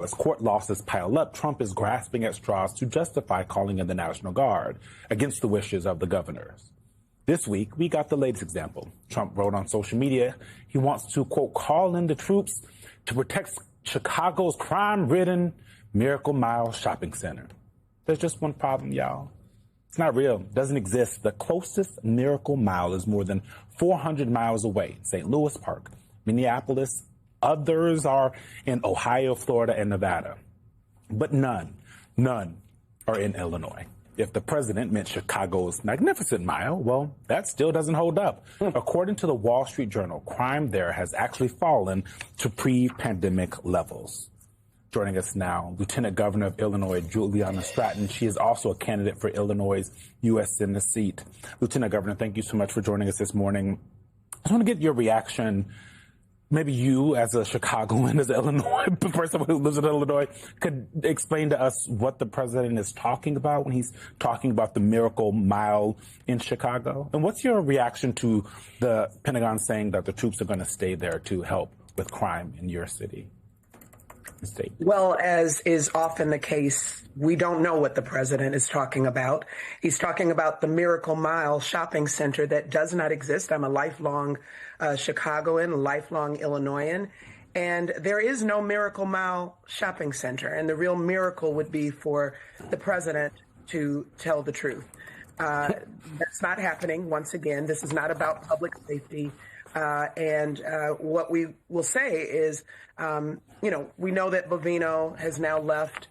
As court losses pile up, Trump is grasping at straws to justify calling in the National Guard against the wishes of the governors. This week, we got the latest example. Trump wrote on social media he wants to, quote, call in the troops to protect Chicago's crime-ridden Miracle Mile shopping center. There's just one problem, y'all. It's not real. It doesn't exist. The closest Miracle Mile is more than 400 miles away, St. Louis Park, Minneapolis. Others are in Ohio, Florida, and Nevada. But none are in Illinois. If the president meant Chicago's magnificent mile, well, that still doesn't hold up. According to the Wall Street Journal, crime there has actually fallen to pre-pandemic levels. Joining us now, Lieutenant Governor of Illinois, Juliana Stratton. She is also a candidate for Illinois' U.S. Senate seat. Lieutenant Governor, thank you so much for joining us this morning. I want to get your reaction. Maybe you, as a Chicagoan, as an Illinois person who lives in Illinois, could explain to us what the president is talking about when he's talking about the Miracle Mile in Chicago. And what's your reaction to the Pentagon saying that the troops are going to stay there to help with crime in your city and state? Well, as is often the case, we don't know what the president is talking about. He's talking about the Miracle Mile shopping center that does not exist. I'm a lifelong Chicagoan, a lifelong Illinoisan, and there is no Miracle Mile shopping center. And the real miracle would be for the president to tell the truth. That's not happening. Once again, this is not about public safety. And what we will say is, we know that Bovino has now left.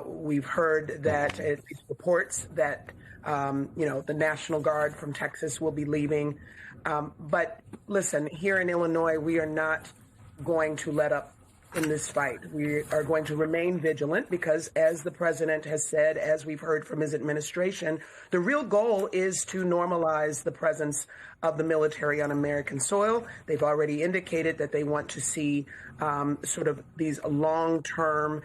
We've heard that it reports that, the National Guard from Texas will be leaving. But listen, here in Illinois, we are not going to let up in this fight. We are going to remain vigilant because, as the president has said, as we've heard from his administration, the real goal is to normalize the presence of the military on American soil. They've already indicated that they want to see sort of these long-term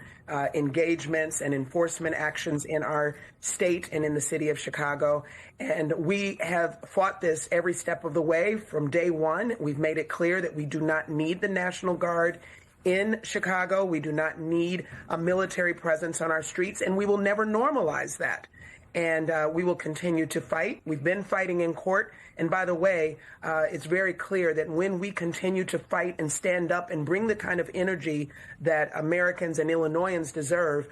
engagements and enforcement actions in our state and in the city of Chicago. And we have fought this every step of the way from day one. We've made it clear that we do not need the National Guard in Chicago. We do not need a military presence on our streets, and we will never normalize that. And we will continue to fight. We've been fighting in court. And by the way, it's very clear that when we continue to fight and stand up and bring the kind of energy that Americans and Illinoisans deserve,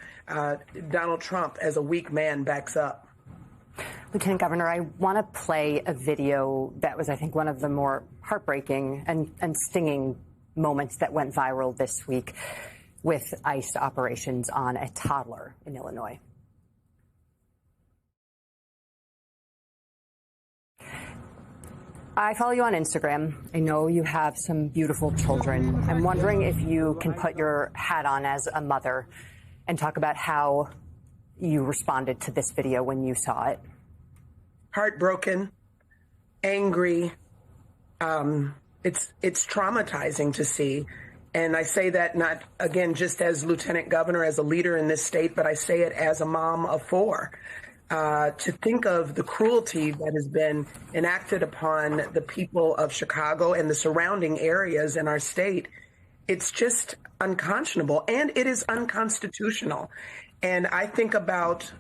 Donald Trump, as a weak man, backs up. Lieutenant Governor, I want to play a video that was, I think, one of the more heartbreaking and stinging moments that went viral this week with ICE operations on a toddler in Illinois. I follow you on Instagram. I know you have some beautiful children. I'm wondering if you can put your hat on as a mother and talk about how you responded to this video when you saw it. Heartbroken, angry. It's traumatizing to see. And I say that not, again, just as Lieutenant Governor, as a leader in this state, but I say it as a mom of four. To think of the cruelty that has been enacted upon the people of Chicago and the surrounding areas in our state, it's just unconscionable, and it is unconstitutional. And I think about,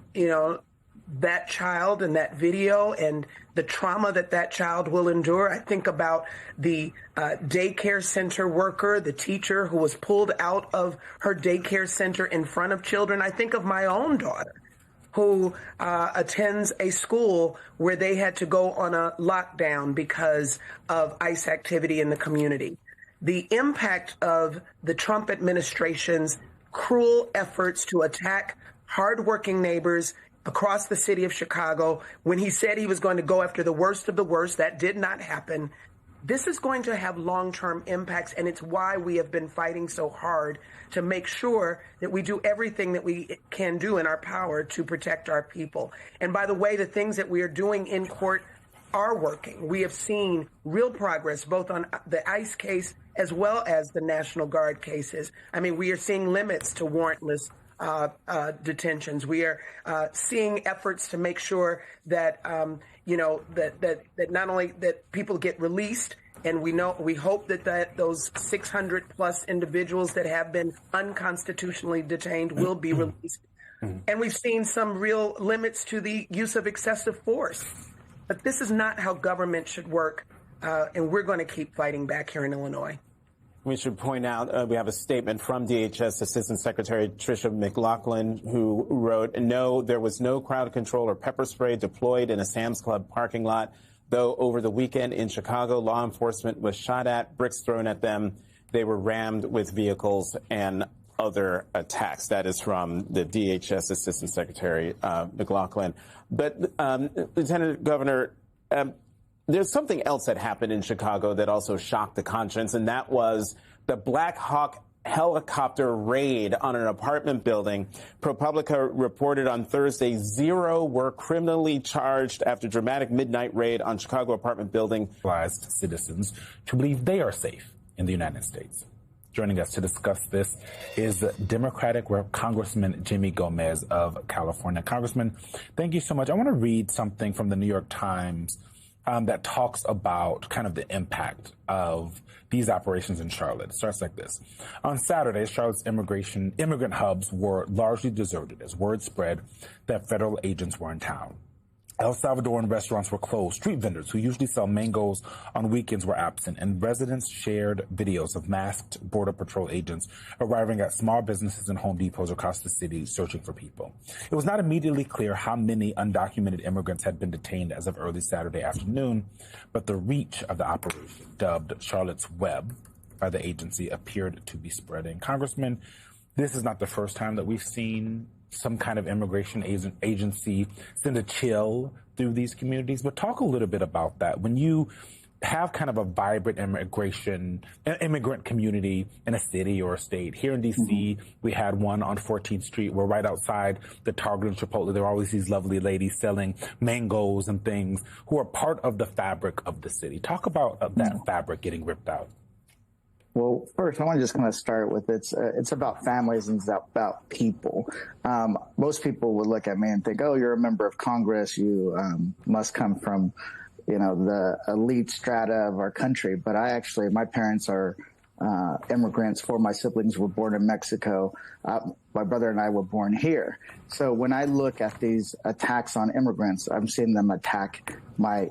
that child and that video and the trauma that child will endure. I think about the daycare center worker, the teacher who was pulled out of her daycare center in front of children. I think of my own daughter, who attends a school where they had to go on a lockdown because of ICE activity in the community. The impact of the Trump administration's cruel efforts to attack hardworking neighbors across the city of Chicago, when he said he was going to go after the worst of the worst, that did not happen. This is going to have long-term impacts, and it's why we have been fighting so hard to make sure that we do everything that we can do in our power to protect our people. And by the way, the things that we are doing in court are working. We have seen real progress, both on the ICE case as well as the National Guard cases. I mean, we are seeing limits to warrantless detentions. We are seeing efforts to make sure that, that not only that people get released And we hope that those 600 plus individuals that have been unconstitutionally detained will be released. And we've seen some real limits to the use of excessive force. But this is not how government should work. And we're going to keep fighting back here in Illinois. We should point out we have a statement from DHS Assistant Secretary Tricia McLaughlin, who wrote, "No, there was no crowd control or pepper spray deployed in a Sam's Club parking lot, though over the weekend in Chicago, law enforcement was shot at, bricks thrown at them. They were rammed with vehicles and other attacks." That is from the DHS Assistant Secretary McLaughlin. But Lieutenant Governor, there's something else that happened in Chicago that also shocked the conscience, and that was the Black Hawk helicopter raid on an apartment building. ProPublica reported on Thursday 0 were criminally charged after dramatic midnight raid on Chicago apartment building. Citizens to believe they are safe in the United States. Joining us to discuss this is Democratic Congressman Jimmy Gomez of California. Congressman, thank you so much. I want to read something from the New York Times that talks about kind of the impact of these operations in Charlotte. It starts like this. On Saturday, Charlotte's immigrant hubs were largely deserted as word spread that federal agents were in town. El Salvadoran restaurants were closed. Street vendors who usually sell mangoes on weekends were absent, and residents shared videos of masked Border Patrol agents arriving at small businesses and Home Depots across the city searching for people. It was not immediately clear how many undocumented immigrants had been detained as of early Saturday afternoon, but the reach of the operation, dubbed Charlotte's Web by the agency, appeared to be spreading. Congressman, this is not the first time that we've seen some kind of immigration agency send a chill through these communities, but talk a little bit about that. When you have kind of a vibrant immigrant community in a city or a state, here in D.C., we had one on 14th Street where right outside the Target and Chipotle, there are always these lovely ladies selling mangoes and things who are part of the fabric of the city. Talk about that fabric getting ripped out. Well, first, I want to just kind of start with it's about families and it's about people. Most people would look at me and think, oh, you're a member of Congress. You must come from, the elite strata of our country. But my parents are immigrants. 4 of my siblings were born in Mexico. My brother and I were born here. So when I look at these attacks on immigrants, I'm seeing them attack my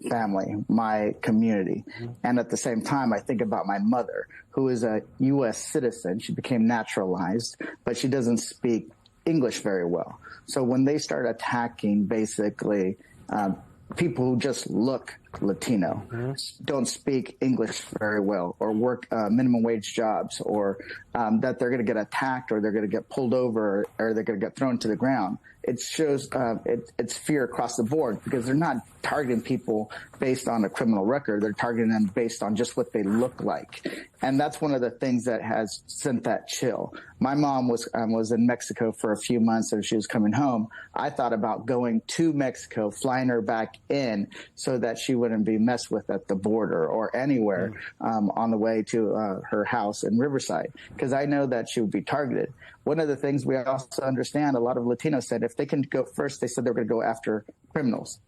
family, my community. And at the same time, I think about my mother, who is a U.S. citizen. She became naturalized, but she doesn't speak English very well. So when they start attacking basically people who just look Latino, don't speak English very well, or work minimum wage jobs, or that they're going to get attacked, or they're going to get pulled over, or they're going to get thrown to the ground. It shows it's fear across the board, because they're not targeting people based on a criminal record. They're targeting them based on just what they look like. And that's one of the things that has sent that chill. My mom was in Mexico for a few months as she was coming home. I thought about going to Mexico, flying her back in so that she wouldn't be messed with at the border or anywhere on the way to her house in Riverside, because I know that she would be targeted. One of the things we also understand, a lot of Latinos said if they can go first, they said they were going to go after criminals.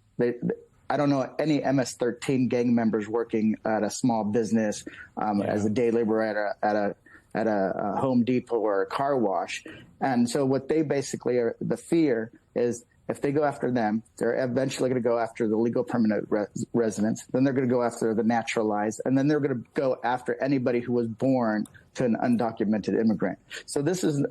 I don't know any MS-13 gang members working at a small business as a day laborer at a Home Depot or a car wash. And so what they basically are, the fear is if they go after them, they're eventually going to go after the legal permanent residents. Then they're going to go after the naturalized. And then they're going to go after anybody who was born to an undocumented immigrant. So this is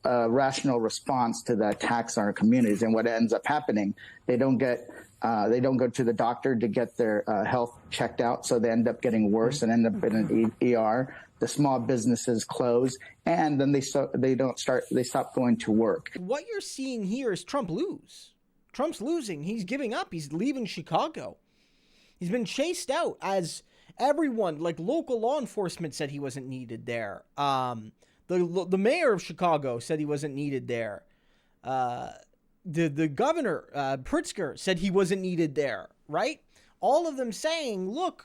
a rational response to the attacks on our communities. And what ends up happening, they don't go to the doctor to get their health checked out. So they end up getting worse and end up in an ER. The small businesses close, and then they stop going to work. What you're seeing here is Trump lose. Trump's losing. He's giving up. He's leaving Chicago. He's been chased out, as everyone, like local law enforcement, said he wasn't needed there. The mayor of Chicago said he wasn't needed there. The governor, Pritzker, said he wasn't needed there, right? All of them saying, look,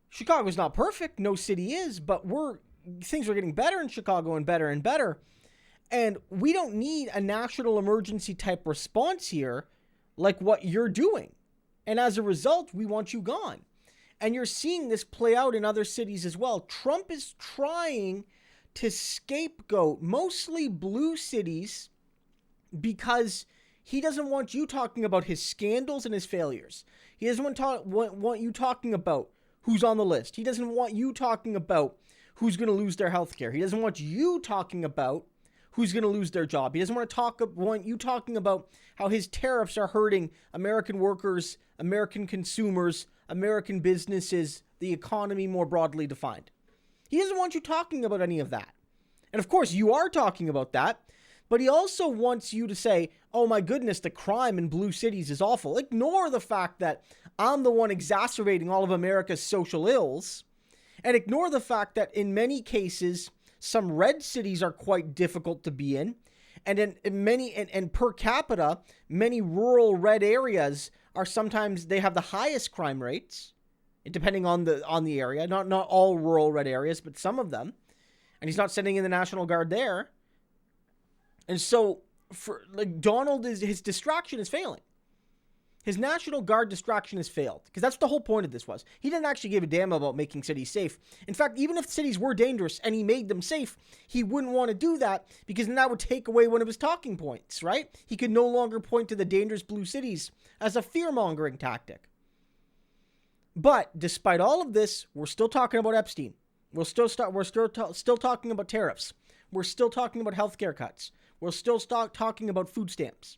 Chicago's not perfect. No city is, but things are getting better in Chicago and better and better. And we don't need a national emergency type response here like what you're doing. And as a result, we want you gone. And you're seeing this play out in other cities as well. Trump is trying to scapegoat mostly blue cities because he doesn't want you talking about his scandals and his failures. He doesn't want you talking about who's on the list. He doesn't want you talking about who's going to lose their health care. He doesn't want you talking about who's going to lose their job. He doesn't want you talking about how his tariffs are hurting American workers, American consumers, American businesses, the economy more broadly defined. He doesn't want you talking about any of that. And of course, you are talking about that, but he also wants you to say, oh my goodness, the crime in blue cities is awful. Ignore the fact that I'm the one exacerbating all of America's social ills, and ignore the fact that in many cases, some red cities are quite difficult to be in, and in per capita, many rural red areas are sometimes they have the highest crime rates, depending on the area. Not all rural red areas, but some of them. And he's not sending in the National Guard there. And so, Donald his distraction is failing. His National Guard distraction has failed, because that's what the whole point of this was. He didn't actually give a damn about making cities safe. In fact, even if cities were dangerous and he made them safe, he wouldn't want to do that, because then that would take away one of his talking points, right? He could no longer point to the dangerous blue cities as a fear-mongering tactic. But despite all of this, we're still talking about Epstein. We're still talking about tariffs. We're still talking about healthcare cuts. We're still talking about food stamps.